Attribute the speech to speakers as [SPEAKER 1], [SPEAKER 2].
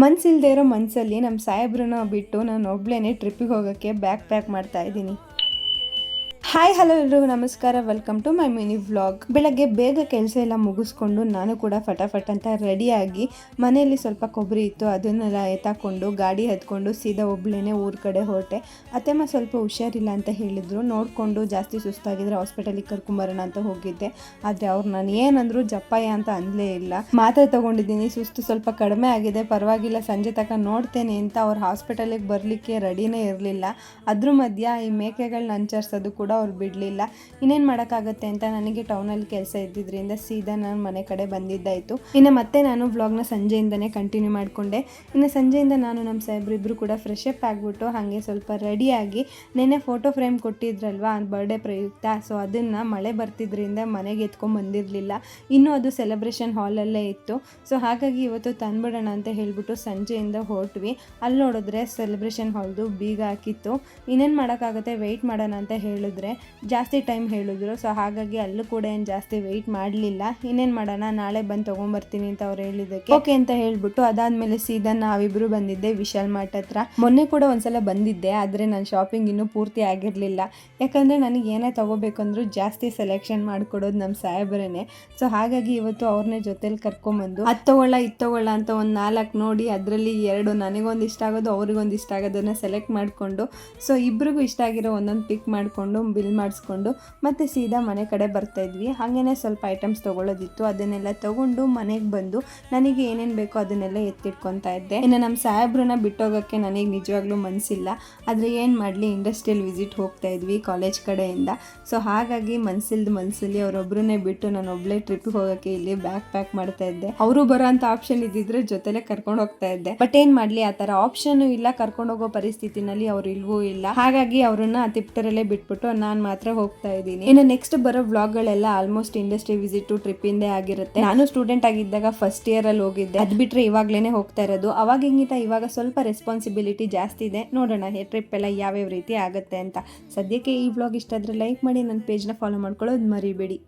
[SPEAKER 1] ಮನ್ಸಿಲ್ದೇ ಇರೋ ಮನಸ್ಸಲ್ಲಿ ನಮ್ಮ ಸಾಹೇಬ್ರನ್ನ ಬಿಟ್ಟು ನಾನು ಒಬ್ಳೇನೆ ಟ್ರಿಪ್ಪಿಗೆ ಹೋಗೋಕ್ಕೆ ಬ್ಯಾಗ್ ಪ್ಯಾಕ್ ಮಾಡ್ತಾ ಇದ್ದೀನಿ. ಹಾಯ್ ಹಲೋ ಎಲ್ರಿಗೂ ನಮಸ್ಕಾರ, welcome to my mini vlog. ಬೆಳಗ್ಗೆ ಬೇಗ ಕೆಲಸ ಎಲ್ಲ ಮುಗಿಸ್ಕೊಂಡು ನಾನು ಕೂಡ ಫಟಾಫಟ್ ಅಂತ ರೆಡಿಯಾಗಿ ಮನೆಯಲ್ಲಿ ಸ್ವಲ್ಪ ಕೊಬ್ಬರಿ ಇತ್ತು ಅದನ್ನೆಲ್ಲ ಎತ್ತಾಕೊಂಡು ಗಾಡಿ ಹತ್ಕೊಂಡು ಸೀದಾ ಒಬ್ಳೇನೆ ಊರ ಕಡೆ ಹೊರಟೆ. ಅತ್ತೆಮ್ಮ ಸ್ವಲ್ಪ ಹುಷಾರಿಲ್ಲ ಅಂತ ಹೇಳಿದ್ರು, ನೋಡಿಕೊಂಡು ಜಾಸ್ತಿ ಸುಸ್ತಾಗಿದ್ರೆ ಹಾಸ್ಪಿಟಲಿಗೆ ಕರ್ಕೊಂಬರೋಣ ಅಂತ ಹೋಗಿದ್ದೆ. ಆದರೆ ಅವ್ರು ನಾನು ಏನಂದ್ರು ಜಪ್ಪಯ್ಯ ಅಂತ ಅಂದಲೇ ಇಲ್ಲ. ಮಾತ್ರೆ ತೊಗೊಂಡಿದ್ದೀನಿ, ಸುಸ್ತು ಸ್ವಲ್ಪ ಕಡಿಮೆ ಆಗಿದೆ, ಪರವಾಗಿಲ್ಲ ಸಂಜೆ ತನಕ ನೋಡ್ತೇನೆ ಅಂತ ಅವ್ರು ಹಾಸ್ಪಿಟಲಿಗೆ ಬರಲಿಕ್ಕೆ ರೆಡಿನೇ ಇರಲಿಲ್ಲ. ಅದ್ರ ಮಧ್ಯ ಈ ಮೇಕೆಗಳನ್ನ ಅಂಚರಿಸೋದು ಕೂಡ ಅವ್ರು ಬಿಡಲಿಲ್ಲ. ಇನ್ನೇನು ಮಾಡೋಕ್ಕಾಗುತ್ತೆ ಅಂತ ನನಗೆ ಟೌನಲ್ಲಿ ಕೆಲಸ ಇದ್ದಿದ್ದರಿಂದ ಸೀದಾ ನಾನು ಮನೆ ಕಡೆ ಬಂದಿದ್ದಾಯಿತು. ಇನ್ನು ಮತ್ತೆ ನಾನು ವ್ಲಾಗ್ನ ಸಂಜೆಯಿಂದನೇ ಕಂಟಿನ್ಯೂ ಮಾಡಿಕೊಂಡೆ. ಇನ್ನು ಸಂಜೆಯಿಂದ ನಾನು ನಮ್ಮ ಸಾಹೇಬ್ರಿಬ್ಬರು ಕೂಡ ಫ್ರೆಶ್ ಅಪ್ ಆಗಿಬಿಟ್ಟು ಹಾಗೆ ಸ್ವಲ್ಪ ರೆಡಿಯಾಗಿ ನೆನ್ನೆ ಫೋಟೋ ಫ್ರೇಮ್ ಕೊಟ್ಟಿದ್ರಲ್ವ ಬರ್ಡೇ ಪ್ರಯುಕ್ತ, ಸೊ ಅದನ್ನು ಮಳೆ ಬರ್ತಿದ್ರಿಂದ ಮನೆಗೆ ಎತ್ಕೊಂಡು ಬಂದಿರಲಿಲ್ಲ. ಇನ್ನೂ ಅದು ಸೆಲೆಬ್ರೇಷನ್ ಹಾಲಲ್ಲೇ ಇತ್ತು. ಸೊ ಹಾಗಾಗಿ ಇವತ್ತು ತಂದುಬಿಡೋಣ ಅಂತ ಹೇಳಿಬಿಟ್ಟು ಸಂಜೆಯಿಂದ ಹೊರಟ್ವಿ. ಅಲ್ಲಿ ನೋಡಿದ್ರೆ ಸೆಲೆಬ್ರೇಷನ್ ಹಾಲ್ದು ಬೀಗ ಹಾಕಿತ್ತು. ಇನ್ನೇನು ಮಾಡೋಕ್ಕಾಗುತ್ತೆ, ವೆಯ್ಟ್ ಮಾಡೋಣ ಅಂತ ಹೇಳಿದ್ರೆ ಜಾಸ್ತಿ ಟೈಮ್ ಹೇಳಿದ್ರು. ಸೊ ಹಾಗಾಗಿ ಅಲ್ಲೂ ಕೂಡ ಏನು ಜಾಸ್ತಿ ವೆಯ್ಟ್ ಮಾಡಲಿಲ್ಲ. ಇನ್ನೇನು ಮಾಡೋಣ, ನಾಳೆ ಬಂದು ತೊಗೊಂಬರ್ತೀನಿ ಅಂತ ಅವ್ರು ಹೇಳಿದ್ದಕ್ಕೆ ಓಕೆ ಅಂತ ಹೇಳ್ಬಿಟ್ಟು ಅದಾದಮೇಲೆ ಸೀದಾ ನಾವಿಬ್ಬರು ಬಂದಿದ್ದೆ ವಿಶಾಲ್ ಮಾರ್ಟ್ ಹತ್ರ. ಮೊನ್ನೆ ಕೂಡ ಒಂದ್ಸಲ ಬಂದಿದ್ದೆ, ಆದರೆ ನಾನು ಶಾಪಿಂಗ್ ಇನ್ನೂ ಪೂರ್ತಿ ಆಗಿರಲಿಲ್ಲ. ಯಾಕಂದರೆ ನನಗೆ ಏನೇ ತೊಗೋಬೇಕಂದ್ರೂ ಜಾಸ್ತಿ ಸೆಲೆಕ್ಷನ್ ಮಾಡಿಕೊಡೋದು ನಮ್ಮ ಸಾಹೇಬ್ರೇನೆ. ಸೊ ಹಾಗಾಗಿ ಇವತ್ತು ಅವ್ರನ್ನೇ ಜೊತೆಲಿ ಕರ್ಕೊಂಬಂದು ಅದು ತೊಗೊಳ್ಳ ಇದು ತೊಗೊಳ್ಳ ಅಂತ ಒಂದು 4 ನೋಡಿ ಅದರಲ್ಲಿ 2 ನನಗೊಂದು ಇಷ್ಟ ಆಗೋದು ಅವ್ರಿಗೊಂದು ಇಷ್ಟ ಆಗೋದನ್ನು ಸೆಲೆಕ್ಟ್ ಮಾಡಿಕೊಂಡು ಸೊ ಇಬ್ರಿಗೂ ಇಷ್ಟ ಆಗಿರೋ ಒಂದೊಂದು ಪಿಕ್ ಮಾಡಿಕೊಂಡು ಬಿಲ್ ಮಾಡಿಸ್ಕೊಂಡು ಮತ್ತೆ ಸೀದಾ ಮನೆ ಕಡೆ ಬರ್ತಾಯಿದ್ವಿ. ಹಾಗೇ ಸ್ವಲ್ಪ ಐಟಮ್ಸ್ ತೊಗೊಳ್ಳೋದಿತ್ತು, ಅದನ್ನೆಲ್ಲ ತೊಗೊಂಡು ಮನೆಗೆ ಬಂದು ನನಗೆ ಏನೇನು ಬೇಕೋ ಅದನ್ನೆಲ್ಲ ಎತ್ತಿಟ್ಕೊತಾ ಇದ್ದೆ. ಇನ್ನು ನಮ್ಮ ಸಾಹೇಬ್ರನ್ನ ಬಿಟ್ಟೋಗೋಕ್ಕೆ ನನಗೆ ನಿಜವಾಗ್ಲೂ ಮನಸ್ಸಿಲ್ಲ, ಆದರೆ ಏನು ಮಾಡಲಿ, ಇಂಡಸ್ಟ್ರಿಯಲ್ ವಿಸಿಟ್ ಹೋಗ್ತಾ ಇದ್ವಿ ಕಾಲೇಜ್ ಕಡೆಯಿಂದ. ಸೊ ಹಾಗಾಗಿ ಮನಸ್ಸಲ್ಲಿ ಅವರೊಬ್ಬರನ್ನೇ ಬಿಟ್ಟು ನಾನು ಒಬ್ಬಳೇ ಟ್ರಿಪ್ಪಿಗೆ ಹೋಗೋಕ್ಕೆ ಇಲ್ಲಿ ಬ್ಯಾಗ್ ಪ್ಯಾಕ್ ಮಾಡ್ತಾ ಇದ್ದೆ. ಅವರು ಬರೋ ಅಂಥ ಆಪ್ಷನ್ ಇದ್ದಿದ್ರೆ ಜೊತೆಲೆ ಕರ್ಕೊಂಡು ಹೋಗ್ತಾ ಇದ್ದೆ. ಬಟ್ ಏನು ಮಾಡಲಿ, ಆ ಥರ ಆಪ್ಷನ್ನು ಇಲ್ಲ, ಕರ್ಕೊಂಡು ಹೋಗೋ ಪರಿಸ್ಥಿತಿನಲ್ಲಿ ಅವ್ರು ಇಲ್ವೂ ಇಲ್ಲ. ಹಾಗಾಗಿ ಅವ್ರನ್ನ ತಿಪ್ಟರಲ್ಲೇ ಬಿಟ್ಬಿಟ್ಟು ನಾನು ಮಾತ್ರ ಹೋಗ್ತಾ ಇದ್ದೀನಿ. ಇನ್ನು ನೆಕ್ಸ್ಟ್ ಬರೋ ವ್ಲಾಗ್ಗಳೆಲ್ಲ ಆಲ್ಮೋಸ್ಟ್ ಇಂಡಸ್ಟ್ರಿ ವಿಸಿಟ್ ಟ್ರಿಪ್ ಇಂದೇ ಆಗಿರುತ್ತೆ. ನಾನು ಸ್ಟೂಡೆಂಟ್ ಆಗಿದ್ದಾಗ ಫಸ್ಟ್ ಇಯರ್ ಅಲ್ಲಿ ಹೋಗಿದ್ದೆ, ಅದ್ ಬಿಟ್ರೆ ಇವಾಗ್ಲೇನೆ ಹೋಗ್ತಾ ಇರೋದು. ಅವಾಗಿಂಗಿಂತ ಇವಾಗ ಸ್ವಲ್ಪ ರೆಸ್ಪಾನ್ಸಿಬಿಲಿಟಿ ಜಾಸ್ತಿ ಇದೆ. ನೋಡೋಣ ಟ್ರಿಪ್ ಎಲ್ಲ ಯಾವ್ಯಾವ ರೀತಿ ಆಗುತ್ತೆ ಅಂತ. ಸದ್ಯಕ್ಕೆ ಈ ವ್ಲಾಗ್ ಇಷ್ಟ ಆದ್ರೆ ಲೈಕ್ ಮಾಡಿ, ನನ್ನ ಪೇಜ್ನ ಫಾಲೋ ಮಾಡ್ಕೊಳ್ಳೋದು ಮರಿಬೇಡಿ.